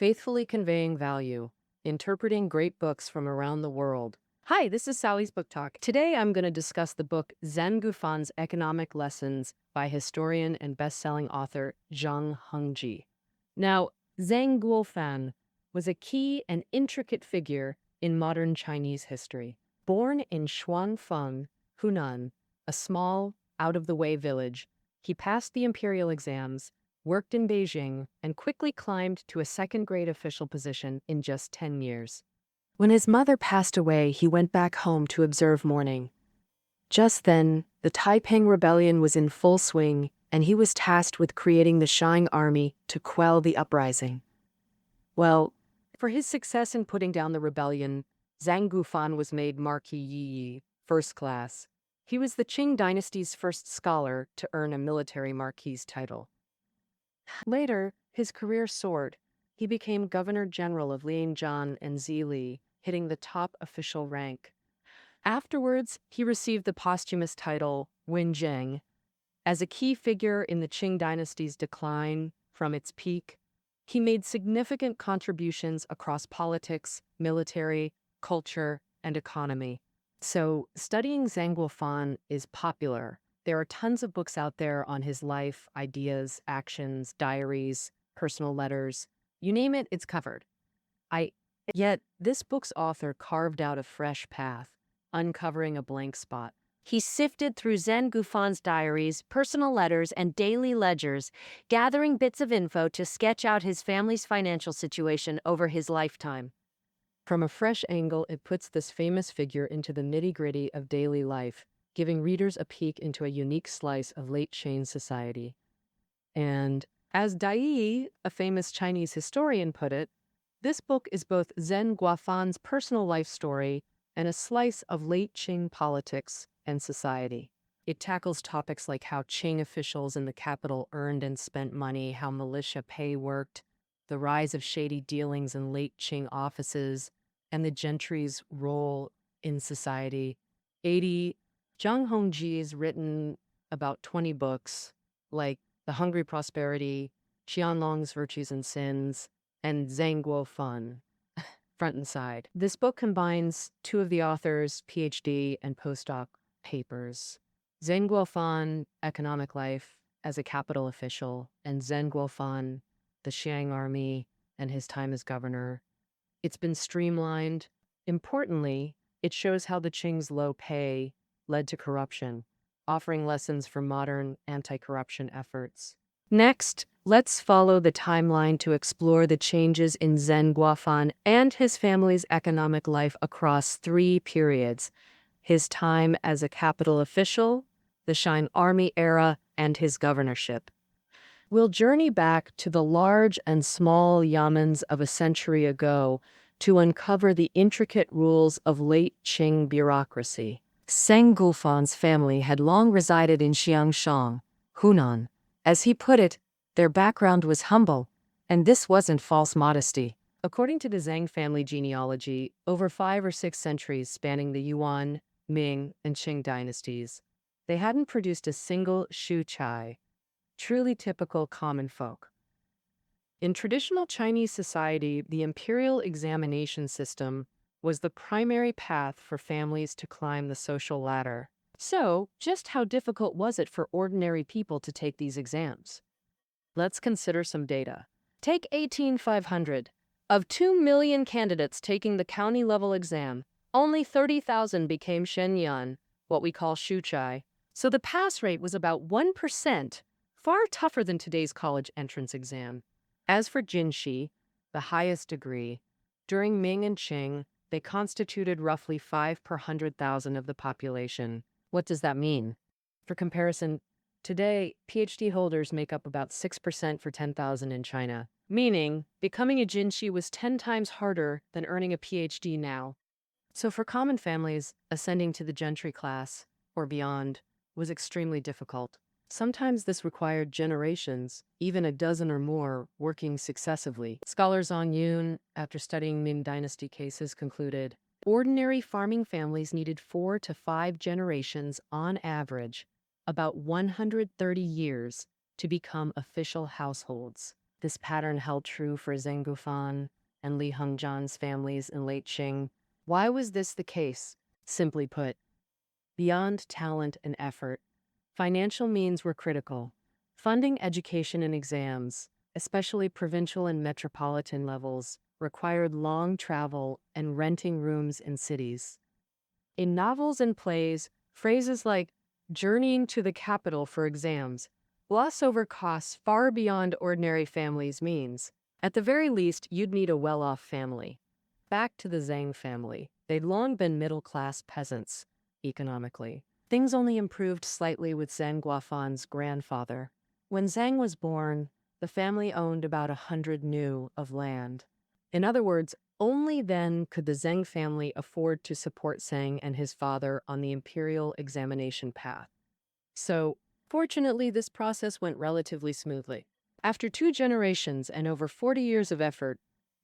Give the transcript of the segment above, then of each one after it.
faithfully conveying value, interpreting great books from around the world. Hi, this is Sally's Book Talk. Today I'm going to discuss the book Zeng Guofan's Economic Lessons by historian and best-selling author Zhang Hongji. Now, Zeng Guofan was a key and intricate figure in modern Chinese history. Born in Shuangfeng, Hunan, a small, out-of-the-way village, he passed the imperial exams, worked in Beijing, and quickly climbed to a second-grade official position in just 10 years. When his mother passed away, he went back home to observe mourning. Just then, the Taiping Rebellion was in full swing, and he was tasked with creating the Shang army to quell the uprising. Well, for his success in putting down the rebellion, Zeng Guofan was made Marquis Yi, first class. He was the Qing dynasty's first scholar to earn a military marquis title. Later, his career soared. He became Governor General of Lianjian and Zili, hitting the top official rank. Afterwards, he received the posthumous title Wenjing. As a key figure in the Qing dynasty's decline from its peak, he made significant contributions across politics, military, culture, and economy. So, studying Zeng Guofan is popular. There are tons of books out there on his life, ideas, actions, diaries, personal letters. You name it, it's covered. Yet, this book's author carved out a fresh path, uncovering a blank spot. He sifted through Zeng Guofan's diaries, personal letters, and daily ledgers, gathering bits of info to sketch out his family's financial situation over his lifetime. From a fresh angle, it puts this famous figure into the nitty-gritty of daily life, giving readers a peek into a unique slice of late Qing society. And as Dai, a famous Chinese historian, put it, this book is both Zeng Guofan's personal life story and a slice of late Qing politics and society. It tackles topics like how Qing officials in the capital earned and spent money, how militia pay worked, the rise of shady dealings in late Qing offices, and the gentry's role in society. Zhang Hongji has written about 20 books, like The Hungry Prosperity, Qianlong's Virtues and Sins, and Zeng Guofan, front and side. This book combines two of the author's PhD and postdoc papers. Zeng Guofan, Economic Life as a Capital Official, and Zeng Guofan, the Shang Army and his time as governor. It's been streamlined. Importantly, it shows how the Qing's low pay led to corruption, offering lessons for modern anti-corruption efforts. Next, let's follow the timeline to explore the changes in Zeng Guofan and his family's economic life across 3 periods: his time as a capital official, the Shang Army era, and his governorship. We'll journey back to the large and small yamens of a century ago to uncover the intricate rules of late Qing bureaucracy. Zeng Guofan's family had long resided in Xiangshan, Hunan. As he put it, their background was humble, and this wasn't false modesty. According to the Zeng family genealogy, over 5 or 6 centuries spanning the Yuan, Ming, and Qing dynasties, they hadn't produced a single shu chai, truly typical common folk. In traditional Chinese society, the imperial examination system was the primary path for families to climb the social ladder. So, just how difficult was it for ordinary people to take these exams? Let's consider some data. Take 18,500. Of 2 million candidates taking the county-level exam, only 30,000 became Shenyuan, what we call shuchai. So the pass rate was about 1%, far tougher than today's college entrance exam. As for Jinshi, the highest degree, during Ming and Qing, they constituted roughly 5 per 100,000 of the population. What does that mean? For comparison, today, PhD holders make up about 6% for 10,000 in China, meaning becoming a Jinshi was 10 times harder than earning a PhD now. So for common families, ascending to the gentry class, or beyond, was extremely difficult. Sometimes this required generations, even a dozen or more, working successively. Scholar Zhang Yun, after studying Ming Dynasty cases, concluded, ordinary farming families needed 4 to 5 generations on average, about 130 years, to become official households. This pattern held true for Zeng Guofan and Li Hongjian's families in late Qing. Why was this the case? Simply put, beyond talent and effort, financial means were critical. Funding education and exams, especially provincial and metropolitan levels, required long travel and renting rooms in cities. In novels and plays, phrases like journeying to the capital for exams gloss over costs far beyond ordinary families' means. At the very least, you'd need a well-off family. Back to the Zeng family. They'd long been middle-class peasants, economically. Things only improved slightly with Zeng Guofan's grandfather. When Zeng was born, the family owned about 100 nu of land. In other words, only then could the Zeng family afford to support Tseng and his father on the imperial examination path. So, fortunately, this process went relatively smoothly. After 2 generations and over 40 years of effort,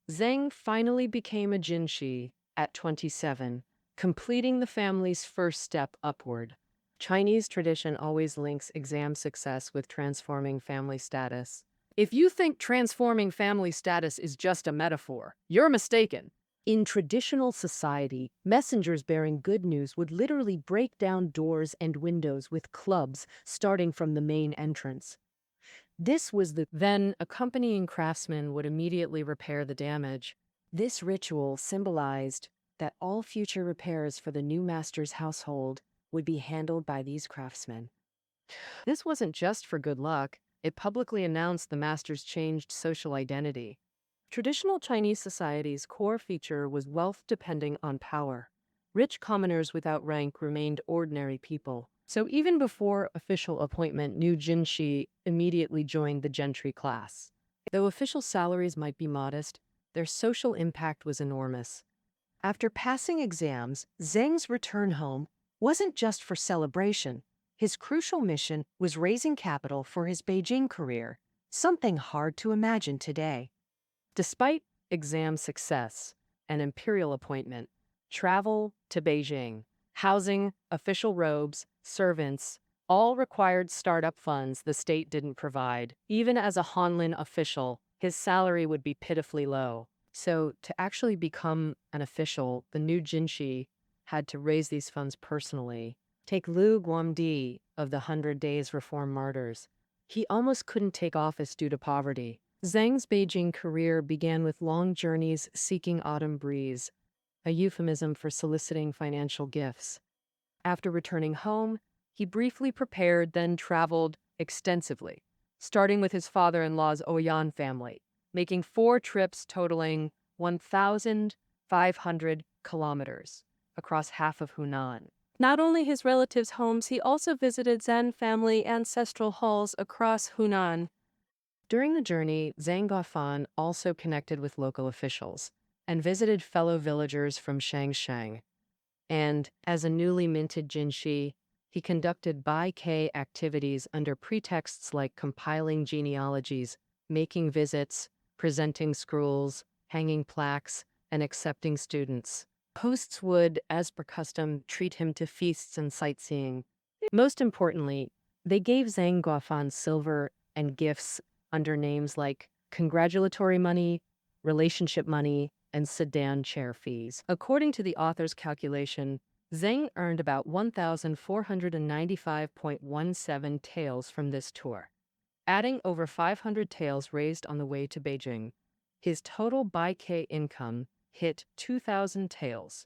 Zeng finally became a jinshi at 27, completing the family's first step upward. Chinese tradition always links exam success with transforming family status. If you think transforming family status is just a metaphor, you're mistaken. In traditional society, messengers bearing good news would literally break down doors and windows with clubs starting from the main entrance. Then accompanying craftsmen would immediately repair the damage. This ritual symbolized that all future repairs for the new master's household would be handled by these craftsmen. This wasn't just for good luck. It publicly announced the master's changed social identity. Traditional Chinese society's core feature was wealth depending on power. Rich commoners without rank remained ordinary people. So even before official appointment, new jinshi immediately joined the gentry class. Though official salaries might be modest, their social impact was enormous. After passing exams, Zeng's return home wasn't just for celebration. His crucial mission was raising capital for his Beijing career, something hard to imagine today. Despite exam success and imperial appointment, travel to Beijing, housing, official robes, servants, all required startup funds the state didn't provide. Even as a Hanlin official, his salary would be pitifully low. So to actually become an official, the new jinshi had to raise these funds personally. Take Lu Guangdi of the 100 Days Reform Martyrs. He almost couldn't take office due to poverty. Zeng's Beijing career began with long journeys seeking autumn breeze, a euphemism for soliciting financial gifts. After returning home, he briefly prepared, then traveled extensively, starting with his father-in-law's Oyan family, making 4 trips totaling 1,500 kilometers across half of Hunan. Not only his relatives' homes, he also visited Zeng family ancestral halls across Hunan. During the journey, Zeng Guofan also connected with local officials and visited fellow villagers from Shangshan. And as a newly minted jinshi, he conducted Bai-Kei activities under pretexts like compiling genealogies, making visits, presenting scrolls, hanging plaques, and accepting students. Hosts would, as per custom, treat him to feasts and sightseeing. Most importantly, they gave Zeng Guofan silver and gifts under names like congratulatory money, relationship money, and sedan chair fees. According to the author's calculation, Zeng earned about 1,495.17 taels from this tour. Adding over 500 taels raised on the way to Beijing, his total Bai-Kei income hit 2,000 taels.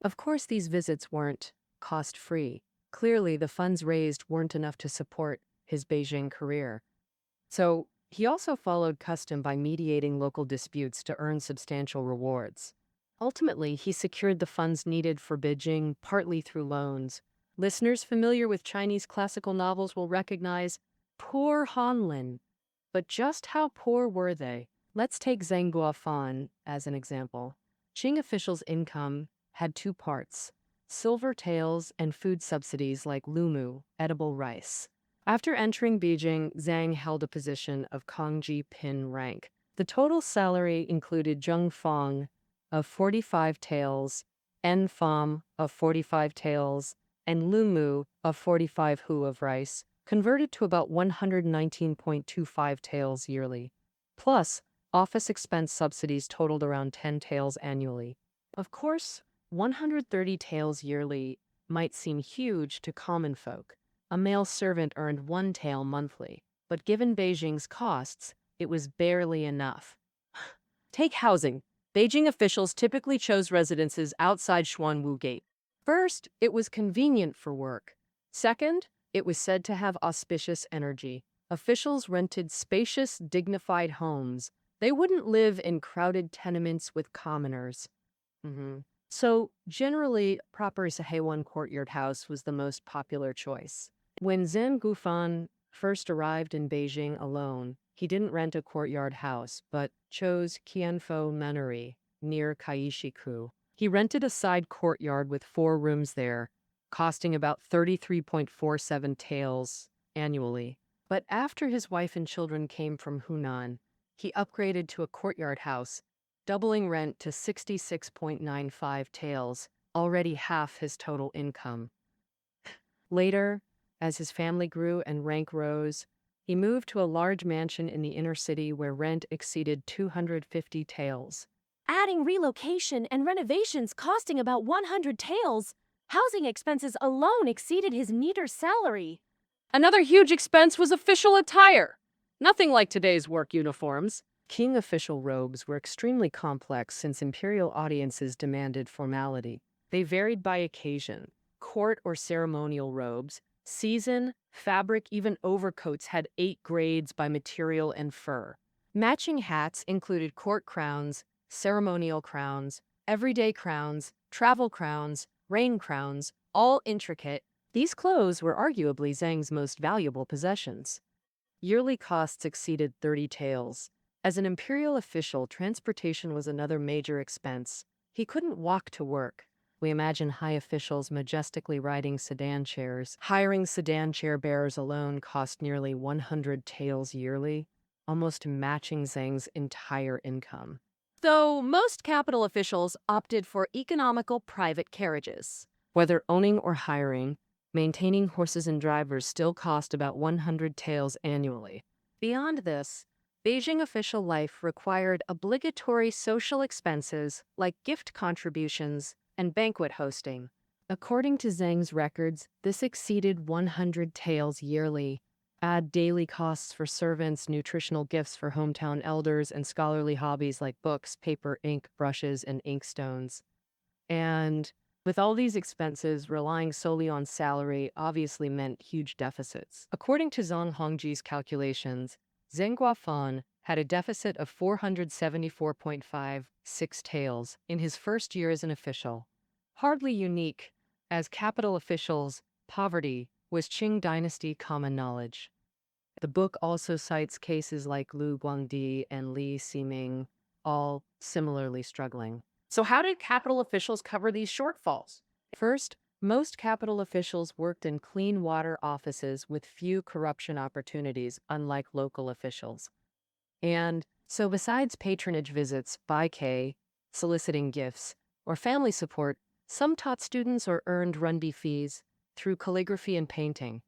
Of course, these visits weren't cost-free. Clearly, the funds raised weren't enough to support his Beijing career. So he also followed custom by mediating local disputes to earn substantial rewards. Ultimately, he secured the funds needed for Beijing partly through loans. Listeners familiar with Chinese classical novels will recognize poor Hanlin. But just how poor were they? Let's take Zeng Guofan as an example. Qing officials' income had 2 parts: silver taels and food subsidies like lumu, edible rice. After entering Beijing, Zeng held a position of Kongji Pin rank. The total salary included zheng fang of 45 taels, en fam of 45 taels, and lumu of 45 hu of rice, converted to about 119.25 taels yearly. Plus, office expense subsidies totaled around 10 taels annually. Of course, 130 taels yearly might seem huge to common folk. A male servant earned 1 tael monthly, but given Beijing's costs, it was barely enough. Take housing. Beijing officials typically chose residences outside Xuanwu Gate. First, it was convenient for work. Second, it was said to have auspicious energy. Officials rented spacious, dignified homes. They wouldn't live in crowded tenements with commoners. So, generally, proper Sahewan courtyard house was the most popular choice. When Zeng Guofan first arrived in Beijing alone, he didn't rent a courtyard house, but chose Qianfo Manori, near Kaishiku. He rented a side courtyard with 4 rooms there, costing about 33.47 taels annually. But after his wife and children came from Hunan, he upgraded to a courtyard house, doubling rent to 66.95 taels, already half his total income. Later, as his family grew and rank rose, he moved to a large mansion in the inner city where rent exceeded 250 taels. Adding relocation and renovations costing about 100 taels, housing expenses alone exceeded his meager salary. Another huge expense was official attire. Nothing like today's work uniforms. King official robes were extremely complex since imperial audiences demanded formality. They varied by occasion. Court or ceremonial robes, season, fabric, even overcoats had 8 grades by material and fur. Matching hats included court crowns, ceremonial crowns, everyday crowns, travel crowns, reign crowns, all intricate. These clothes were arguably Zheng's most valuable possessions. Yearly costs exceeded 30 taels. As an imperial official, transportation was another major expense. He couldn't walk to work. We imagine high officials majestically riding sedan chairs. Hiring sedan chair bearers alone cost nearly 100 taels yearly, almost matching Zheng's entire income. Though most capital officials opted for economical private carriages. Whether owning or hiring, maintaining horses and drivers still cost about 100 taels annually. Beyond this, Beijing official life required obligatory social expenses like gift contributions and banquet hosting. According to Zheng's records, this exceeded 100 taels yearly. Add daily costs for servants, nutritional gifts for hometown elders, and scholarly hobbies like books, paper, ink, brushes, and inkstones. And with all these expenses, relying solely on salary obviously meant huge deficits. According to Zhang Hongji's calculations, Zeng Guofan had a deficit of 474.56 taels in his first year as an official. Hardly unique, as capital officials' poverty was Qing dynasty common knowledge. The book also cites cases like Lu Guangdi and Li Ximing, all similarly struggling. So how did capital officials cover these shortfalls? First, most capital officials worked in clean water offices with few corruption opportunities, unlike local officials. And so besides patronage visits, baike, soliciting gifts, or family support, some taught students or earned renbi fees through calligraphy and painting.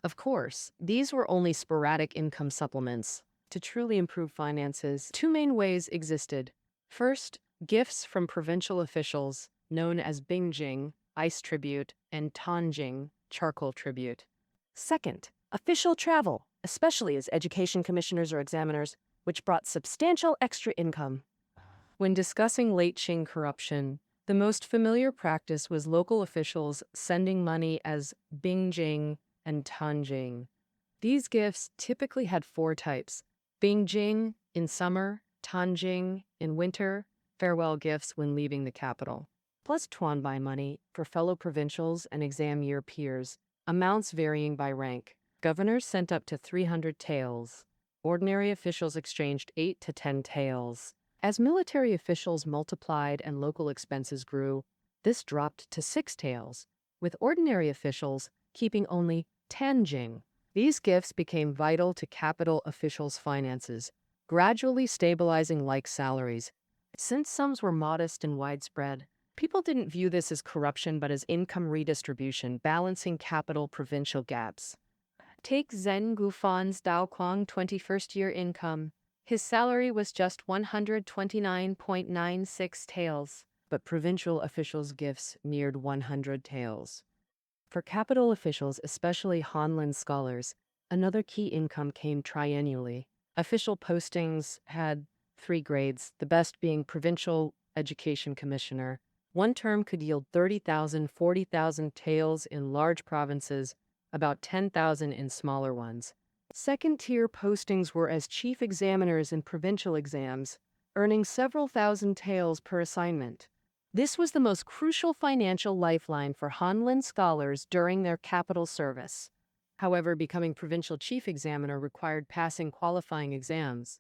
Of course, these were only sporadic income supplements. To truly improve finances, 2 main ways existed. First, gifts from provincial officials, known as bingjing, ice tribute, and tanjing, charcoal tribute. Second, official travel, especially as education commissioners or examiners, which brought substantial extra income. When discussing late Qing corruption, the most familiar practice was local officials sending money as bingjing and tanjing. These gifts typically had 4 types: bingjing in summer, tanjing in winter, farewell gifts when leaving the capital, plus tuanbai money for fellow provincials and exam year peers, amounts varying by rank. Governors sent up to 300 taels. Ordinary officials exchanged 8 to 10 taels. As military officials multiplied and local expenses grew, this dropped to 6 taels, with ordinary officials keeping only tanjing. These gifts became vital to capital officials' finances, gradually stabilizing like salaries. Since sums were modest and widespread, people didn't view this as corruption but as income redistribution, balancing capital-provincial gaps. Take Zeng Guofan's Daoquang 21st year income. His salary was just 129.96 taels, but provincial officials' gifts neared 100 taels. For capital officials, especially Hanlin scholars, another key income came triennially. Official postings had 3 grades, the best being Provincial Education Commissioner. One term could yield 30,000, 40,000 taels in large provinces, about 10,000 in smaller ones. Second-tier postings were as chief examiners in provincial exams, earning several thousand taels per assignment. This was the most crucial financial lifeline for Hanlin scholars during their capital service. However, becoming provincial chief examiner required passing qualifying exams.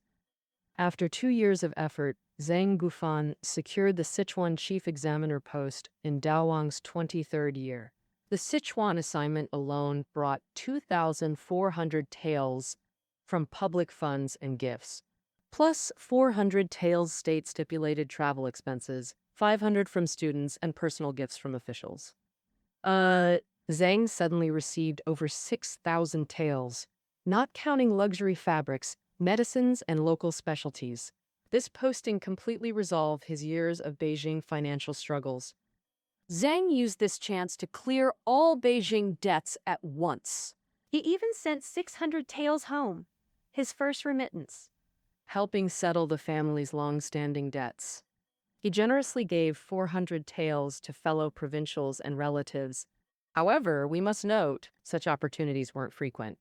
After 2 years of effort, Zeng Guofan secured the Sichuan chief examiner post in Daowang's 23rd year. The Sichuan assignment alone brought 2,400 taels from public funds and gifts, plus 400 taels state-stipulated travel expenses, 500 from students, and personal gifts from officials. Zeng suddenly received over 6,000 taels, not counting luxury fabrics, medicines, and local specialties. This posting completely resolved his years of Beijing financial struggles. Zeng used this chance to clear all Beijing debts at once. He even sent 600 taels home, his first remittance, helping settle the family's long-standing debts. He generously gave 400 taels to fellow provincials and relatives. However, we must note, such opportunities weren't frequent.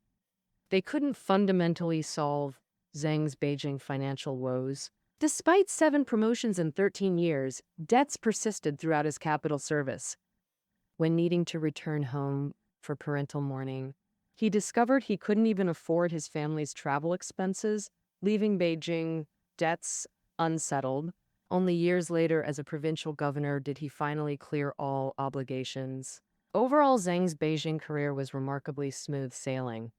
They couldn't fundamentally solve Zeng's Beijing financial woes. Despite 7 promotions in 13 years, debts persisted throughout his capital service. When needing to return home for parental mourning, he discovered he couldn't even afford his family's travel expenses, leaving Beijing debts unsettled. Only years later, as a provincial governor, did he finally clear all obligations. Overall, Zeng's Beijing career was remarkably smooth sailing.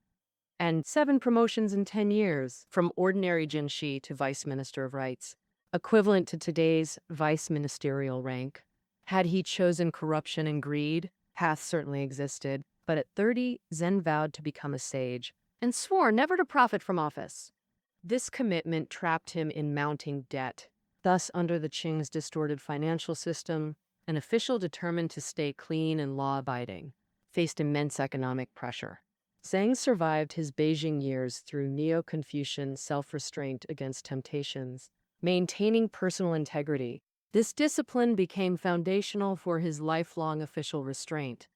And 7 promotions in 10 years, from ordinary jinshi to vice minister of rights, equivalent to today's vice ministerial rank. Had he chosen corruption and greed, paths certainly existed, but at 30, Zeng vowed to become a sage and swore never to profit from office. This commitment trapped him in mounting debt. Thus, under the Qing's distorted financial system, an official determined to stay clean and law-abiding faced immense economic pressure. Zeng survived his Beijing years through Neo-Confucian self-restraint against temptations, maintaining personal integrity. This discipline became foundational for his lifelong official restraint.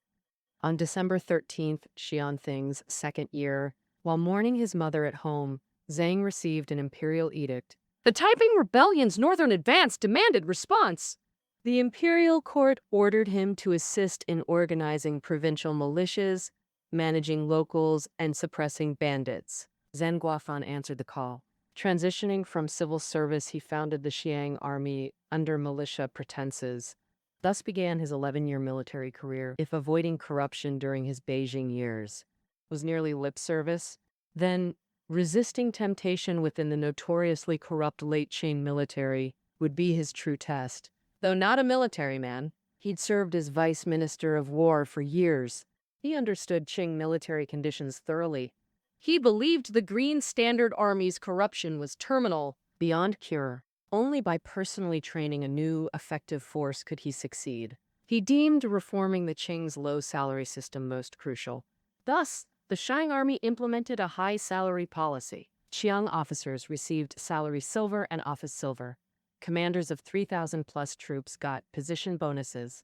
On December 13th, Xianthing's second year, while mourning his mother at home, Zeng received an imperial edict. The Taiping Rebellion's northern advance demanded response. The imperial court ordered him to assist in organizing provincial militias, managing locals, and suppressing bandits. Zeng Guofan answered the call. Transitioning from civil service, he founded the Xiang army under militia pretenses. Thus began his 11-year military career. If avoiding corruption during his Beijing years was nearly lip service, then resisting temptation within the notoriously corrupt late Qing military would be his true test. Though not a military man, he'd served as vice minister of war for years. He understood Qing military conditions thoroughly. He believed the Green Standard Army's corruption was terminal, beyond cure. Only by personally training a new, effective force could he succeed. He deemed reforming the Qing's low salary system most crucial. Thus, the Xiang army implemented a high salary policy. Qiang officers received salary silver and office silver. Commanders of 3,000 plus troops got position bonuses.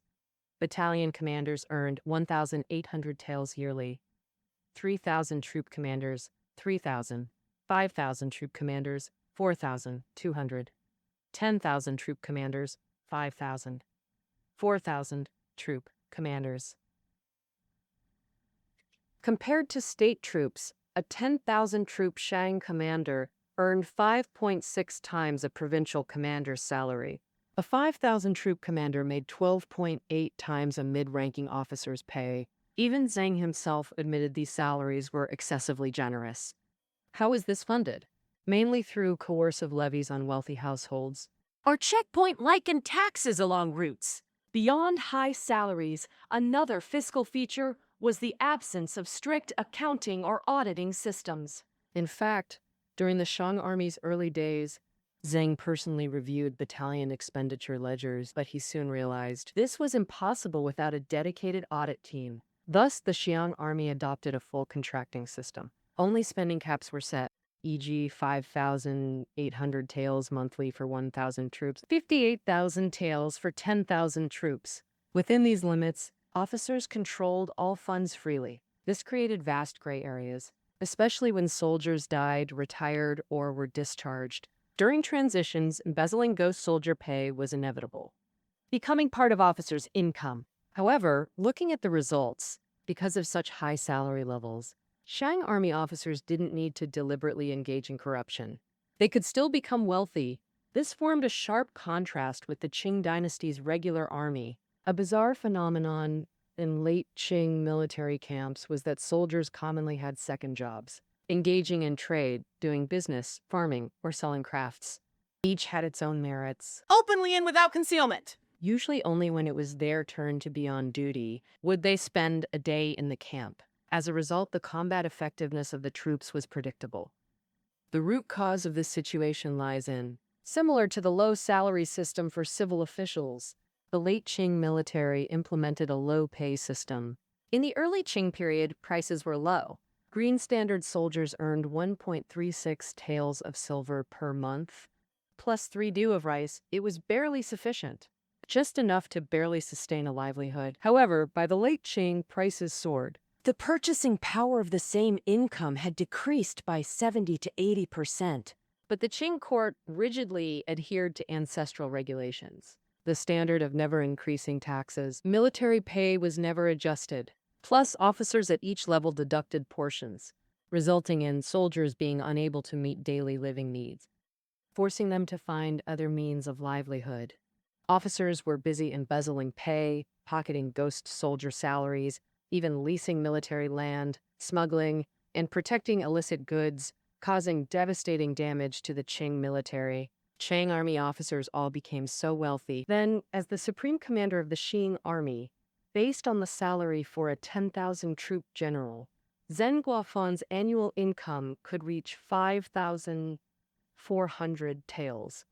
Battalion commanders earned 1,800 taels yearly. 3,000 troop commanders, 3,000. 5,000 troop commanders, 4,200. 10,000 troop commanders, 5,000. 4,000 troop commanders. Compared to state troops, a 10,000 troop Xiang commander earned 5.6 times a provincial commander's salary. A 5,000 troop commander made 12.8 times a mid-ranking officer's pay. Even Zeng himself admitted these salaries were excessively generous. How is this funded? Mainly through coercive levies on wealthy households, or checkpoint-like and taxes along routes. Beyond high salaries, another fiscal feature was the absence of strict accounting or auditing systems. In fact, During the Shang army's early days, Zeng personally reviewed battalion expenditure ledgers, but he soon realized this was impossible without a dedicated audit team. Thus, the Xiang army adopted a full contracting system. Only spending caps were set, e.g. 5,800 taels monthly for 1,000 troops, 58,000 taels for 10,000 troops. Within these limits, officers controlled all funds freely. This created vast gray areas, especially when soldiers died, retired, or were discharged. During transitions, embezzling ghost soldier pay was inevitable, becoming part of officers' income. However, looking at the results, because of such high salary levels, Shang army officers didn't need to deliberately engage in corruption. They could still become wealthy. This formed a sharp contrast with the Qing dynasty's regular army. A bizarre phenomenon in late Qing military camps was that soldiers commonly had second jobs, engaging in trade, doing business, farming, or selling crafts. Each had its own merits. Openly and without concealment. Usually only when it was their turn to be on duty would they spend a day in the camp. As a result, the combat effectiveness of the troops was predictable. The root cause of this situation lies in, similar to the low salary system for civil officials, the late Qing military implemented a low pay system. In the early Qing period, prices were low. Green Standard soldiers earned 1.36 taels of silver per month, plus 3 due of rice. It was barely sufficient, just enough to barely sustain a livelihood. However, by the late Qing, prices soared. The purchasing power of the same income had decreased by 70 to 80%. But the Qing court rigidly adhered to ancestral regulations. The standard of never increasing taxes. Military pay was never adjusted. Plus, officers at each level deducted portions, resulting in soldiers being unable to meet daily living needs, forcing them to find other means of livelihood. Officers were busy embezzling pay, pocketing ghost soldier salaries, even leasing military land, smuggling, and protecting illicit goods, causing devastating damage to the Qing military. Qing army officers all became so wealthy. Then, as the supreme commander of the Qing army, based on the salary for a 10,000-troop general, Zeng Guofan's annual income could reach 5,400 taels.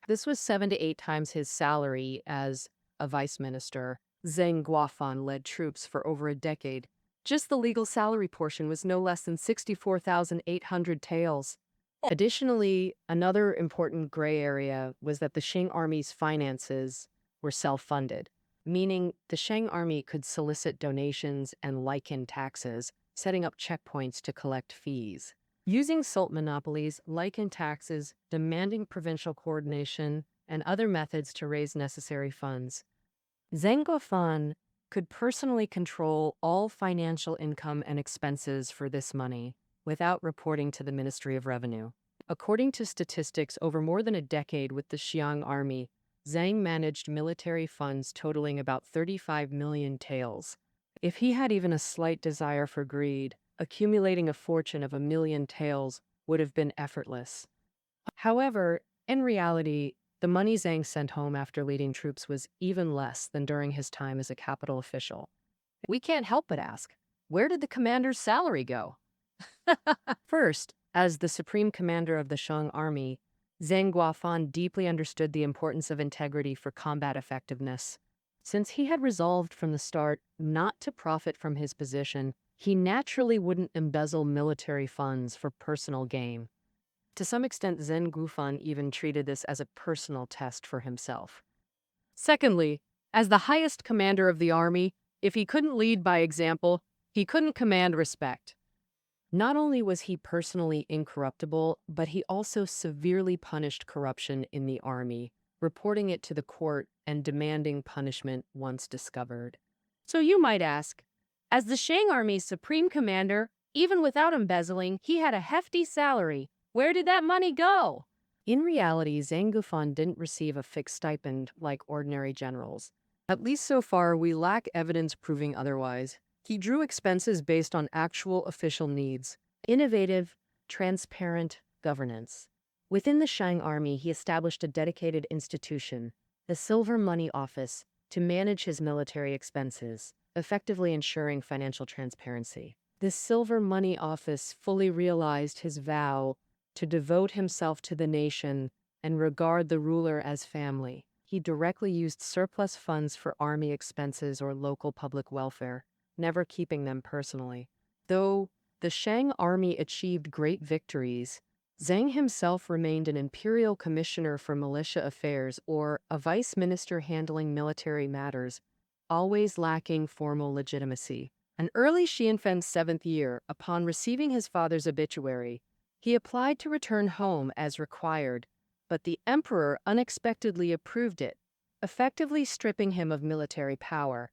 This was 7 to 8 times his salary as a vice minister. Zeng Guofan led troops for over a decade. Just the legal salary portion was no less than 64,800 taels. Additionally, another important gray area was that the Qing army's finances were self-funded, meaning the Qing army could solicit donations and liken taxes, setting up checkpoints to collect fees. Using salt monopolies, liken taxes, demanding provincial coordination, and other methods to raise necessary funds, Zeng Guofan could personally control all financial income and expenses for this money without reporting to the Ministry of Revenue. According to statistics over more than a decade with the Xiang army, Zeng managed military funds totaling about 35 million taels. If he had even a slight desire for greed, accumulating a fortune of 1 million taels would have been effortless. However, in reality, the money Zeng sent home after leading troops was even less than during his time as a capital official. We can't help but ask, where did the commander's salary go? First, as the supreme commander of the Shang army, Zeng Guofan deeply understood the importance of integrity for combat effectiveness. Since he had resolved from the start not to profit from his position, he naturally wouldn't embezzle military funds for personal gain. To some extent, Zeng Guofan even treated this as a personal test for himself. Secondly, as the highest commander of the army, if he couldn't lead by example, he couldn't command respect. Not only was he personally incorruptible, but he also severely punished corruption in the army, reporting it to the court and demanding punishment once discovered. So you might ask, as the Shang army's supreme commander, even without embezzling, he had a hefty salary. Where did that money go? In reality, Zeng Guofan didn't receive a fixed stipend like ordinary generals. At least so far, we lack evidence proving otherwise. He drew expenses based on actual official needs. Innovative, transparent governance. Within the Shang army, he established a dedicated institution, the Silver Money Office, to manage his military expenses, effectively ensuring financial transparency. This Silver Money Office fully realized his vow to devote himself to the nation and regard the ruler as family. He directly used surplus funds for army expenses or local public welfare, never keeping them personally. Though the Shang army achieved great victories, Zeng himself remained an imperial commissioner for militia affairs or a vice minister handling military matters, always lacking formal legitimacy. An early Xianfeng's 7th year, upon receiving his father's obituary, he applied to return home as required, but the emperor unexpectedly approved it, effectively stripping him of military power.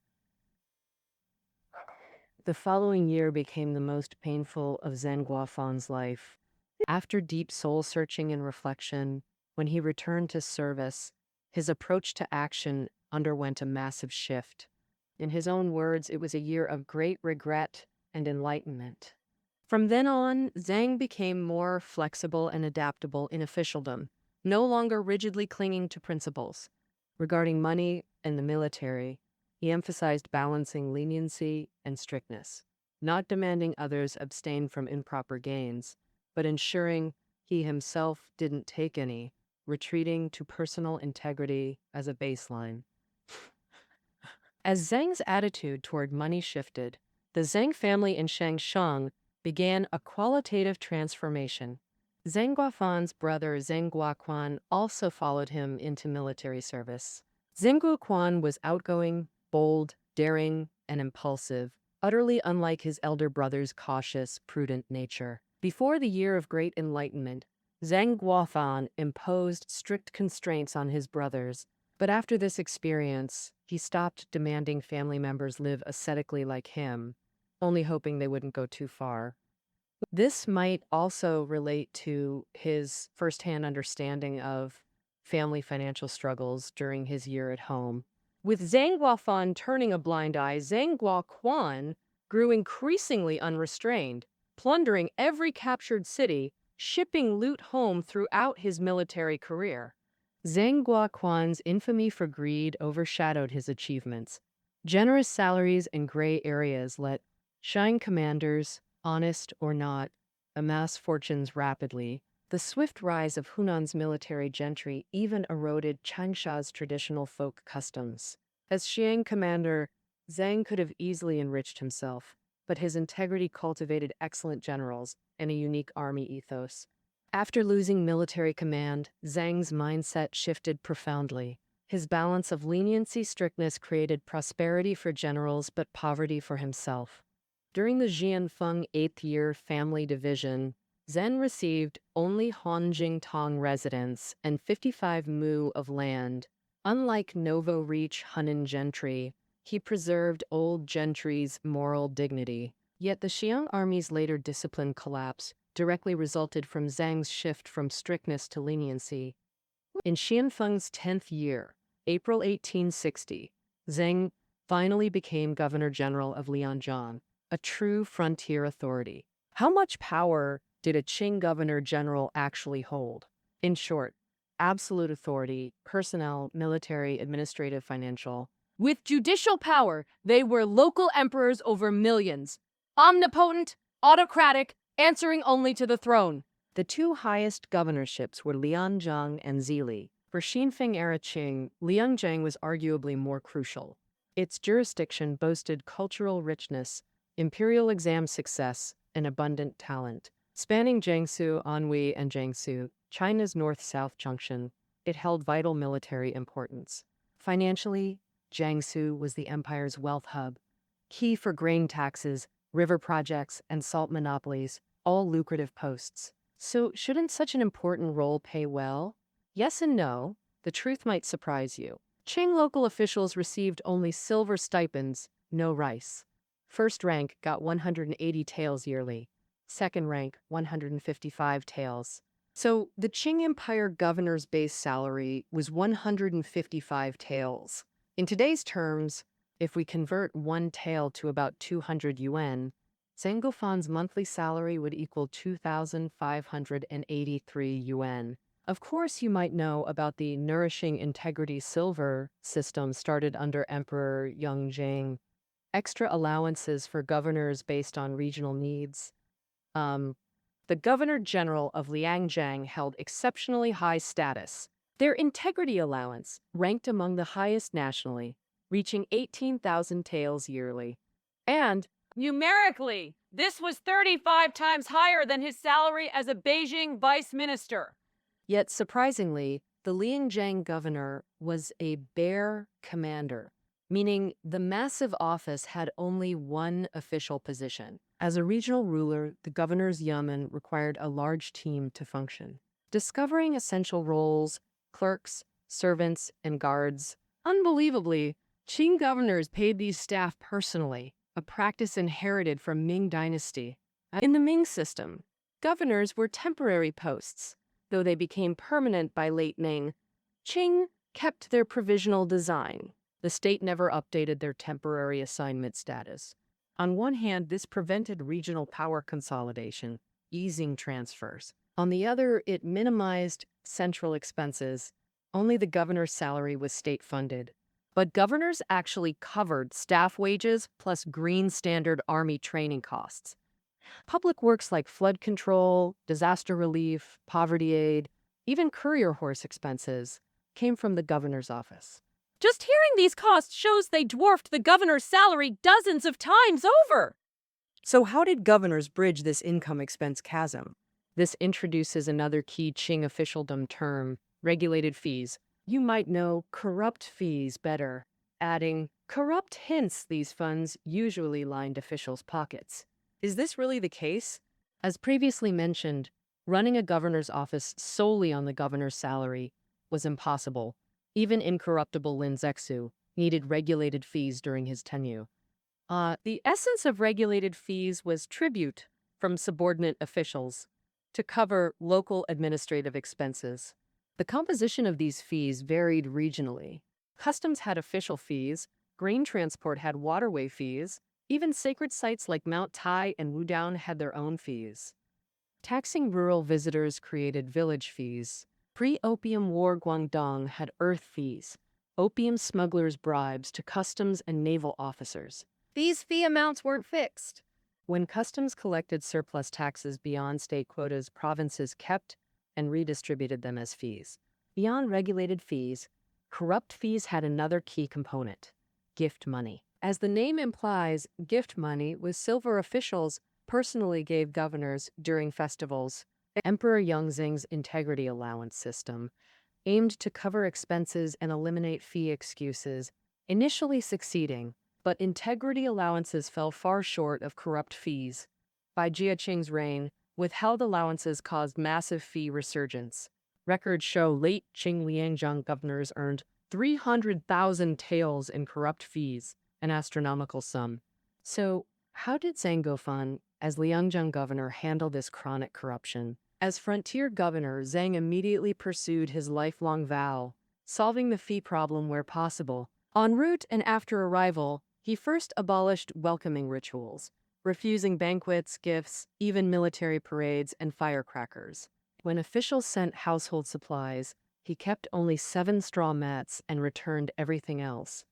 The following year became the most painful of Zeng Guofan's life. After deep soul-searching and reflection, when he returned to service, his approach to action underwent a massive shift. In his own words, it was a year of great regret and enlightenment. From then on, Zeng became more flexible and adaptable in officialdom, no longer rigidly clinging to principles. Regarding money and the military, he emphasized balancing leniency and strictness, not demanding others abstain from improper gains, but ensuring he himself didn't take any, retreating to personal integrity as a baseline. As Zeng's attitude toward money shifted, the Zeng family in Shangsheng began a qualitative transformation. Zeng Guofan's brother Zeng Guofan also followed him into military service. Zeng Guofan was outgoing, bold, daring, and impulsive, utterly unlike his elder brother's cautious, prudent nature. Before the year of great enlightenment, Zeng Guofan imposed strict constraints on his brothers, but after this experience, he stopped demanding family members live ascetically like him, only hoping they wouldn't go too far. This might also relate to his firsthand understanding of family financial struggles during his year at home. With Zeng Guofan turning a blind eye, Zeng Guofan grew increasingly unrestrained, plundering every captured city, shipping loot home throughout his military career. Zeng Guofan's infamy for greed overshadowed his achievements. Generous salaries and gray areas let Shang commanders, honest or not, amass fortunes rapidly. The swift rise of Hunan's military gentry even eroded Changsha's traditional folk customs. As Xiang commander, Zeng could have easily enriched himself, but his integrity cultivated excellent generals and a unique army ethos. After losing military command, Zeng's mindset shifted profoundly. His balance of leniency-strictness created prosperity for generals but poverty for himself. During the Xianfeng 8th year family division, Zeng received only Honjing Tong residence and 55 mu of land. Unlike Novo-Reach Hunan gentry, he preserved old gentry's moral dignity. Yet the Xiang army's later discipline collapse directly resulted from Zeng's shift from strictness to leniency. In Xianfeng's 10th year, April 1860, Zeng finally became Governor-General of Lianjiang, a true frontier authority. How much power did a Qing Governor-General actually hold? In short, absolute authority, personnel, military, administrative, financial. With judicial power, they were local emperors over millions. Omnipotent, autocratic, answering only to the throne. The two highest governorships were Lianjiang and Zili. For Xinfeng-era Qing, Lianjiang was arguably more crucial. Its jurisdiction boasted cultural richness, imperial exam success, and abundant talent. Spanning Jiangsu, Anhui, and Jiangsu, China's north-south junction, it held vital military importance. Financially, Jiangsu was the empire's wealth hub, key for grain taxes, river projects, and salt monopolies, all lucrative posts. So, shouldn't such an important role pay well? Yes and no. The truth might surprise you. Qing local officials received only silver stipends, no rice. First rank got 180 taels yearly. Second rank, 155 taels. So, the Qing Empire governor's base salary was 155 taels. In today's terms, if we convert 1 tael to about 200 yuan, Zeng Guofan's monthly salary would equal 2,583 yuan. Of course, you might know about the nourishing integrity silver system started under Emperor Yongjing. Extra allowances for governors based on regional needs. The Governor-General of Liangjiang held exceptionally high status. Their integrity allowance ranked among the highest nationally, reaching 18,000 taels yearly. And, numerically, this was 35 times higher than his salary as a Beijing vice minister. Yet, surprisingly, the Liangjiang governor was a bare commander, meaning the massive office had only one official position. As a regional ruler, the governor's yamen required a large team to function. Discovering essential roles, clerks, servants, and guards. Unbelievably, Qing governors paid these staff personally, a practice inherited from Ming dynasty. In the Ming system, governors were temporary posts, though they became permanent by late Ming. Qing kept their provisional design. The state never updated their temporary assignment status. On one hand, this prevented regional power consolidation, easing transfers. On the other, it minimized central expenses. Only the governor's salary was state-funded. But governors actually covered staff wages plus Green Standard Army training costs. Public works like flood control, disaster relief, poverty aid, even courier horse expenses came from the governor's office. Just hearing these costs shows they dwarfed the governor's salary dozens of times over. So how did governors bridge this income-expense chasm? This introduces another key Qing officialdom term, regulated fees. You might know corrupt fees better, adding, corrupt hints these funds usually lined officials' pockets. Is this really the case? As previously mentioned, running a governor's office solely on the governor's salary was impossible. Even incorruptible Lin Zexu needed regulated fees during his tenure. The essence of regulated fees was tribute from subordinate officials to cover local administrative expenses. The composition of these fees varied regionally. Customs had official fees, grain transport had waterway fees, even sacred sites like Mount Tai and Wudao had their own fees. Taxing rural visitors created village fees. Pre-Opium War Guangdong had earth fees, opium smugglers' bribes to customs and naval officers. These fee amounts weren't fixed. When customs collected surplus taxes beyond state quotas, provinces kept and redistributed them as fees. Beyond regulated fees, corrupt fees had another key component: gift money. As the name implies, gift money was silver officials personally gave governors during festivals. Emperor Yongzheng's integrity allowance system aimed to cover expenses and eliminate fee excuses, initially succeeding, but integrity allowances fell far short of corrupt fees. By Jia Qing's reign, withheld allowances caused massive fee resurgence. Records show late Qing Liangjiang governors earned 300,000 taels in corrupt fees, an astronomical sum. So, how did Zeng Guofan, as Liangjiang governor, handle this chronic corruption? As frontier governor, Zeng immediately pursued his lifelong vow, solving the fee problem where possible. En route and after arrival, he first abolished welcoming rituals, refusing banquets, gifts, even military parades and firecrackers. When officials sent household supplies, he kept only 7 straw mats and returned everything else.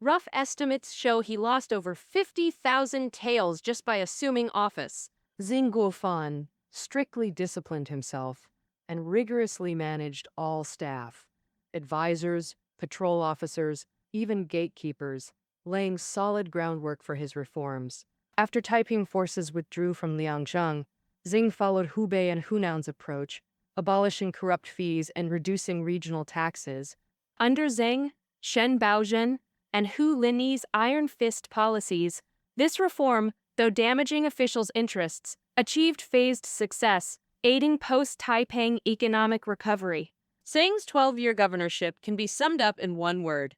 Rough estimates show he lost over 50,000 taels just by assuming office. Zeng Guofan strictly disciplined himself and rigorously managed all staff, advisors, patrol officers, even gatekeepers, laying solid groundwork for his reforms. After Taiping forces withdrew from Liangjiang, Zeng followed Hubei and Hunaan's approach, abolishing corrupt fees and reducing regional taxes. Under Zeng, Shen Baozhen, and Hu Linyi's iron fist policies, this reform, though damaging officials' interests, achieved phased success, aiding post-Taiping economic recovery. Zeng's 12-year governorship can be summed up in one word: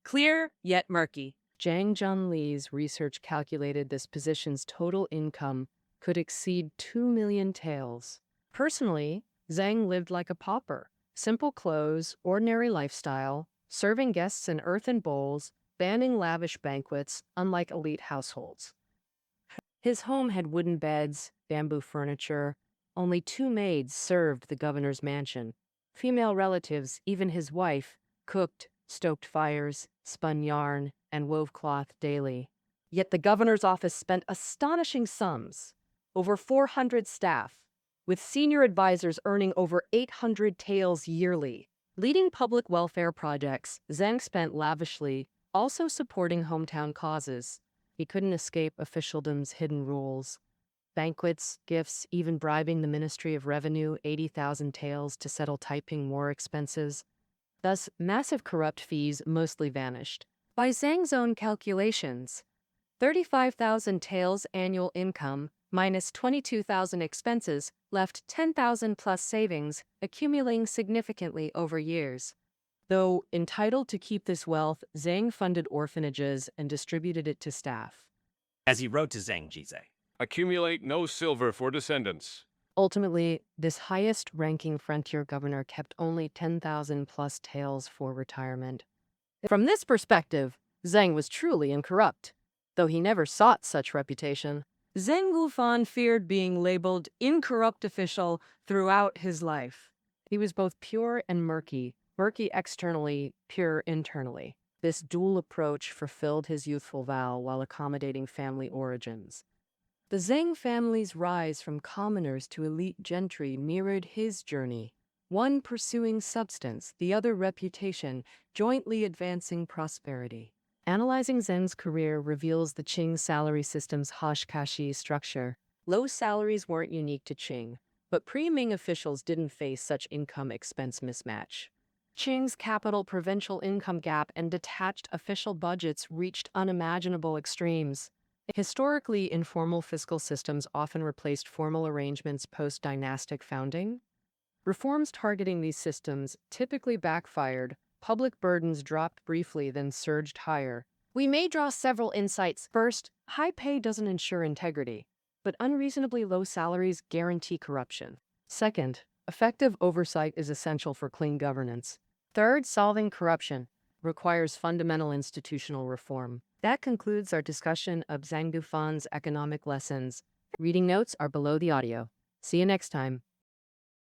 clear yet murky. Zhang Zhanli's research calculated this position's total income could exceed 2 million taels. Personally, Zeng lived like a pauper. Simple clothes, ordinary lifestyle, serving guests in earthen bowls, banning lavish banquets, unlike elite households. His home had wooden beds, bamboo furniture. Only 2 maids served the governor's mansion. Female relatives, even his wife, cooked, stoked fires, spun yarn, and wove cloth daily. Yet the governor's office spent astonishing sums. Over 400 staff, with senior advisors earning over 800 taels yearly. Leading public welfare projects, Zeng spent lavishly, also supporting hometown causes. He couldn't escape officialdom's hidden rules. Banquets, gifts, even bribing the Ministry of Revenue 80,000 taels to settle Taiping war expenses. Thus, massive corrupt fees mostly vanished. By Zhang's own calculations, 35,000 taels annual income minus 22,000 expenses left 10,000 plus savings, accumulating significantly over years. Though entitled to keep this wealth, Zhang funded orphanages and distributed it to staff. As he wrote to Zeng Guofan, accumulate no silver for descendants. Ultimately, this highest-ranking frontier governor kept only 10,000 plus taels for retirement. From this perspective, Zeng was truly incorrupt. Though he never sought such reputation, Zeng Guofan feared being labeled incorrupt official throughout his life. He was both pure and murky externally, pure internally. This dual approach fulfilled his youthful vow while accommodating family origins. The Zeng family's rise from commoners to elite gentry mirrored his journey, one pursuing substance, the other reputation, jointly advancing prosperity. Analyzing Zeng's career reveals the Qing salary system's hashkashi structure. Low salaries weren't unique to Qing, but pre-Ming officials didn't face such income-expense mismatch. Qing's capital-provincial income gap and detached official budgets reached unimaginable extremes. Historically, informal fiscal systems often replaced formal arrangements post-dynastic founding. Reforms targeting these systems typically backfired. Public burdens dropped briefly, then surged higher. We may draw several insights. First, high pay doesn't ensure integrity, but unreasonably low salaries guarantee corruption. Second, effective oversight is essential for clean governance. Third, solving corruption requires fundamental institutional reform. That concludes our discussion of Zeng Guofan's economic lessons. Reading notes are below the audio. See you next time.